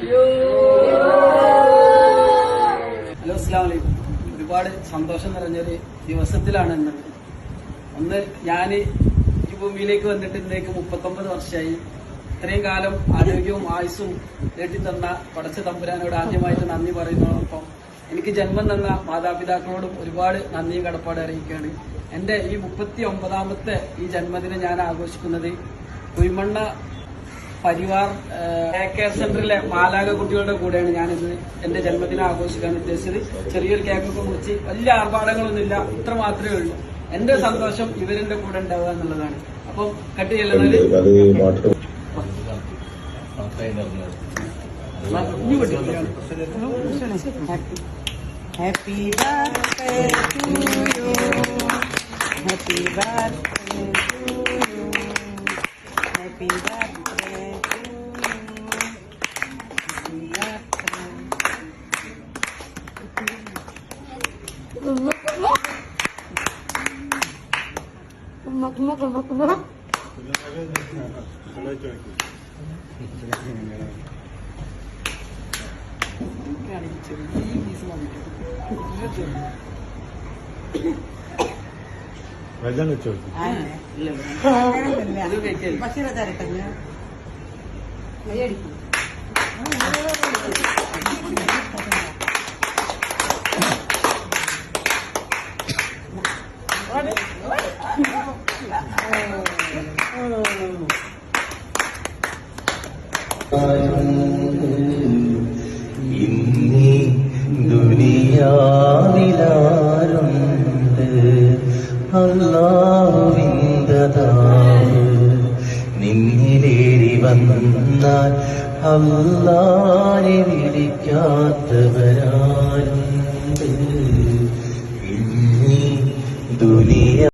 Hello, അസ്സലാമു അലൈക്കും. ഒരുപാട് സന്തോഷം നിറഞ്ഞൊരു ദിവസത്തിലാണ് ഇന്ന്. ഒന്ന് ഞാൻ ഈ ഭൂമിയിലേക്ക് വന്നിട്ട് ഇന്നേക്ക് 39 വർഷമായി. ഇത്രയും കാലം ആരോഗ്യവും ആയുസ്സും നേടിത്തന്ന പടച്ച തമ്പുരാനോട് ആദ്യമായിട്ട് നന്ദി പറയുന്നതോടൊപ്പം എനിക്ക് ജന്മം തന്ന മാതാപിതാക്കളോടും ഒരുപാട് നന്ദിയും കടപ്പാട് അറിയിക്കുകയാണ്. എന്റെ ഈ 39ാമത്തെ ഈ ജന്മദിനം ഞാൻ ആഘോഷിക്കുന്നത് കുഴിമണ്ണ പരിവാർ കെയർ സെന്ററിലെ മാലാക കുട്ടികളുടെ കൂടെയാണ് ഞാനിത് എന്റെ ജന്മദിനം ആഘോഷിക്കാൻ ഉദ്ദേശിച്ചത്. ചെറിയൊരു കേക്കൊക്കെ മുറിച്ച് വലിയ ആർഭാടങ്ങളൊന്നുമില്ല, ഇത്ര മാത്രമേ ഉള്ളൂ. എന്റെ സന്തോഷം ഇവരുടെ കൂടെ ഉണ്ടാവുക എന്നുള്ളതാണ്. അപ്പം കട്ട് ചെല്ലുന്നത് Happy birthday to you. Happy birthday to you. Happy birthday to you. Happy വെള്ളം വെച്ചോ. ബഷീർ തരട്ടെ. ഇന്നീ ദുനിയാവിലാരുണ്ട് അല്ലാഹുവിൻ്റെതാവ് നിന്നിലേറി വന്നാൽ അല്ലാഹുവിനെ വിളിക്കാത്തവരാരുണ്ട് ഇന്നീ ദുനിയ